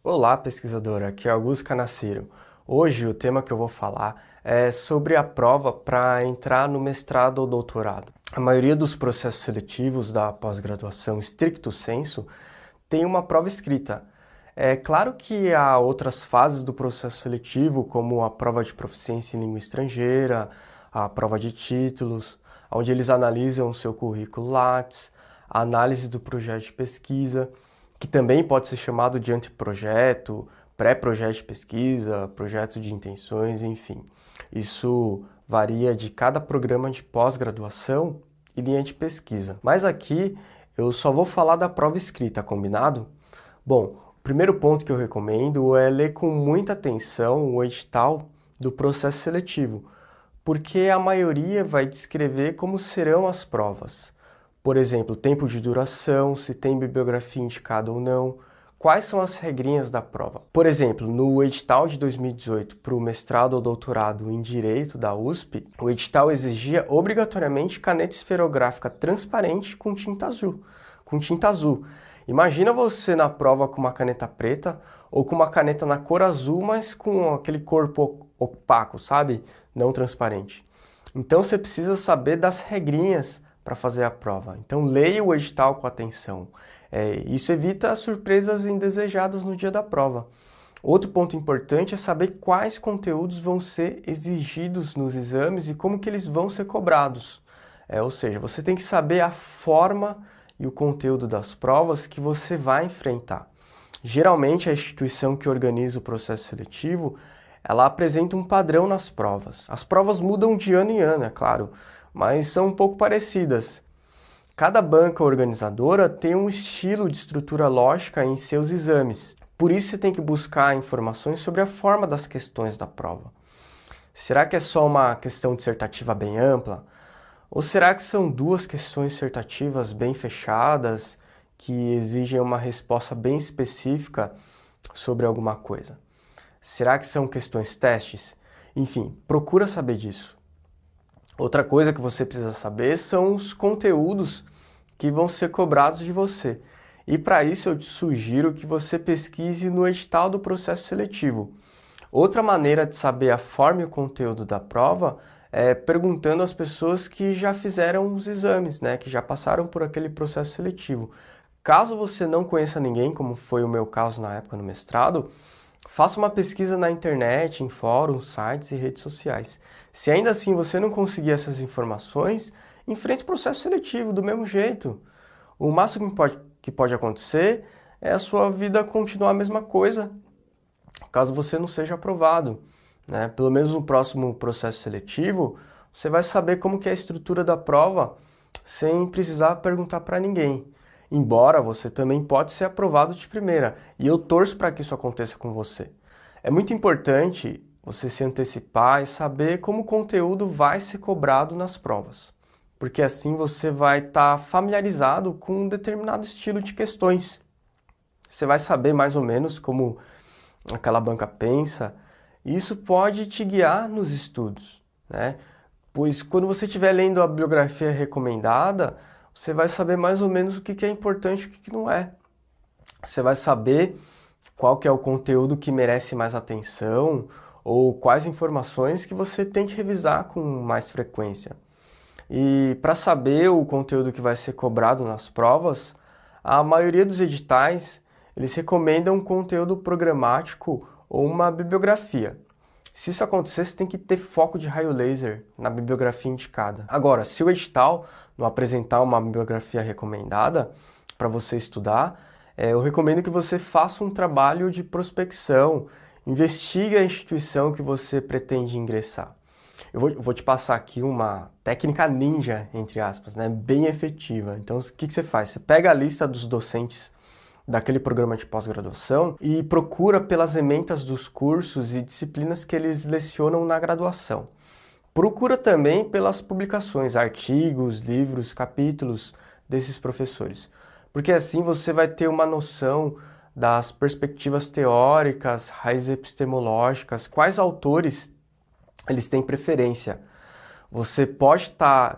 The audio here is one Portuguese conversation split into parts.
Olá, pesquisadora. Aqui é Augusto Canaciro. Hoje o tema que eu vou falar é sobre a prova para entrar no mestrado ou doutorado. A maioria dos processos seletivos da pós-graduação stricto sensu tem uma prova escrita. É claro que há outras fases do processo seletivo, como a prova de proficiência em língua estrangeira, a prova de títulos, onde eles analisam o seu currículo Lattes, a análise do projeto de pesquisa, que também pode ser chamado de anteprojeto, pré-projeto de pesquisa, projeto de intenções, enfim. Isso varia de cada programa de pós-graduação e linha de pesquisa. Mas aqui eu só vou falar da prova escrita, combinado? Bom, o primeiro ponto que eu recomendo é ler com muita atenção o edital do processo seletivo, porque a maioria vai descrever como serão as provas. Por exemplo, tempo de duração, se tem bibliografia indicada ou não, quais são as regrinhas da prova. Por exemplo, no edital de 2018 para o mestrado ou doutorado em Direito da USP, o edital exigia obrigatoriamente caneta esferográfica transparente com tinta azul. Imagina você na prova com uma caneta preta ou com uma caneta na cor azul, mas com aquele corpo opaco, sabe? Não transparente. Então você precisa saber das regrinhas para fazer a prova. Então leia o edital com atenção. Isso evita surpresas indesejadas no dia da prova. Outro ponto importante é saber quais conteúdos vão ser exigidos nos exames e como que eles vão ser cobrados. Ou seja, você tem que saber a forma e o conteúdo das provas que você vai enfrentar. Geralmente a instituição que organiza o processo seletivo, ela apresenta um padrão nas provas. As provas mudam de ano em ano, é claro, mas são um pouco parecidas. Cada banca organizadora tem um estilo de estrutura lógica em seus exames. Por isso você tem que buscar informações sobre a forma das questões da prova. Será que é só uma questão dissertativa bem ampla? Ou será que são duas questões dissertativas bem fechadas que exigem uma resposta bem específica sobre alguma coisa? Será que são questões testes? Enfim, procura saber disso. Outra coisa que você precisa saber são os conteúdos que vão ser cobrados de você. E para isso eu te sugiro que você pesquise no edital do processo seletivo. Outra maneira de saber a forma e o conteúdo da prova é perguntando às pessoas que já fizeram os exames, né, que já passaram por aquele processo seletivo. Caso você não conheça ninguém, como foi o meu caso na época no mestrado, faça uma pesquisa na internet, em fóruns, sites e redes sociais. Se ainda assim você não conseguir essas informações, enfrente o processo seletivo do mesmo jeito. O máximo que pode acontecer é a sua vida continuar a mesma coisa, caso você não seja aprovado, né? Pelo menos no próximo processo seletivo, você vai saber como que é a estrutura da prova sem precisar perguntar para ninguém. Embora você também pode ser aprovado de primeira, e eu torço para que isso aconteça com você. É muito importante você se antecipar e saber como o conteúdo vai ser cobrado nas provas, porque assim você vai estar familiarizado com um determinado estilo de questões. Você vai saber mais ou menos como aquela banca pensa, e isso pode te guiar nos estudos, né? Pois quando você estiver lendo a bibliografia recomendada, você vai saber mais ou menos o que é importante e o que não é. Você vai saber qual que é o conteúdo que merece mais atenção ou quais informações que você tem que revisar com mais frequência. E para saber o conteúdo que vai ser cobrado nas provas, a maioria dos editais, eles recomendam um conteúdo programático ou uma bibliografia. Se isso acontecer, você tem que ter foco de raio laser na bibliografia indicada. Agora, se o edital não apresentar uma bibliografia recomendada para você estudar, eu recomendo que você faça um trabalho de prospecção, investigue a instituição que você pretende ingressar. Eu vou te passar aqui uma técnica ninja, entre aspas, né? Bem efetiva. Então, o que você faz? Você pega a lista dos docentes daquele programa de pós-graduação e procura pelas ementas dos cursos e disciplinas que eles lecionam na graduação. Procura também pelas publicações, artigos, livros, capítulos desses professores, porque assim você vai ter uma noção das perspectivas teóricas, raízes epistemológicas, quais autores eles têm preferência. Você pode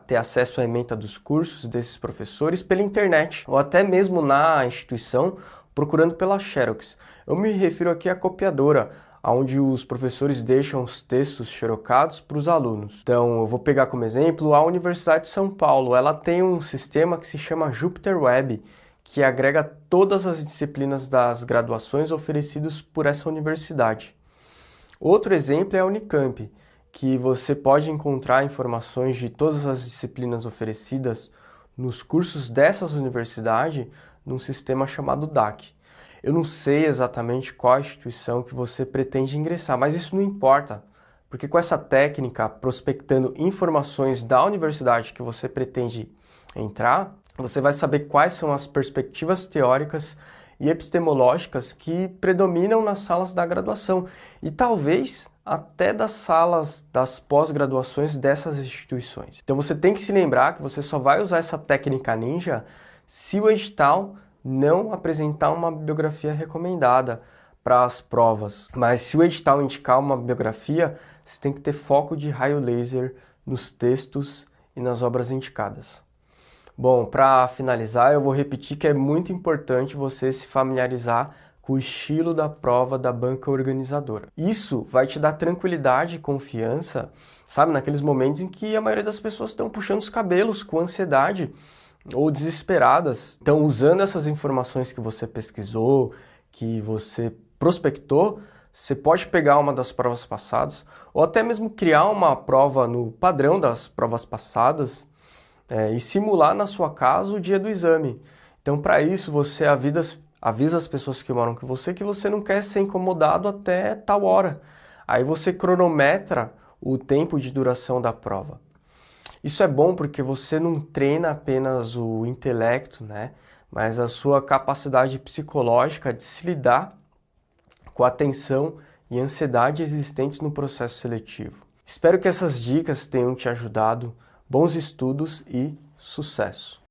ter acesso à ementa dos cursos desses professores pela internet, ou até mesmo na instituição, procurando pela Xerox. Eu me refiro aqui à copiadora, onde os professores deixam os textos xerocados para os alunos. Então, eu vou pegar como exemplo a Universidade de São Paulo. Ela tem um sistema que se chama Jupyter Web, que agrega todas as disciplinas das graduações oferecidas por essa universidade. Outro exemplo é a Unicamp, que você pode encontrar informações de todas as disciplinas oferecidas nos cursos dessas universidades num sistema chamado DAC. Eu não sei exatamente qual instituição que você pretende ingressar, mas isso não importa, porque com essa técnica, prospectando informações da universidade que você pretende entrar, você vai saber quais são as perspectivas teóricas e epistemológicas que predominam nas salas da graduação e talvez até das salas das pós-graduações dessas instituições. Então você tem que se lembrar que você só vai usar essa técnica ninja se o edital não apresentar uma bibliografia recomendada para as provas. Mas se o edital indicar uma bibliografia, você tem que ter foco de raio laser nos textos e nas obras indicadas. Bom, para finalizar, eu vou repetir que é muito importante você se familiarizar com o estilo da prova da banca organizadora. Isso vai te dar tranquilidade e confiança, sabe, naqueles momentos em que a maioria das pessoas estão puxando os cabelos com ansiedade ou desesperadas. Então, usando essas informações que você pesquisou, que você prospectou, você pode pegar uma das provas passadas ou até mesmo criar uma prova no padrão das provas passadas e simular na sua casa o dia do exame. Então, para isso, você avisa as pessoas que moram com você que você não quer ser incomodado até tal hora. Aí você cronometra o tempo de duração da prova. Isso é bom porque você não treina apenas o intelecto, né? Mas a sua capacidade psicológica de se lidar com a tensão e ansiedade existentes no processo seletivo. Espero que essas dicas tenham te ajudado. Bons estudos e sucesso!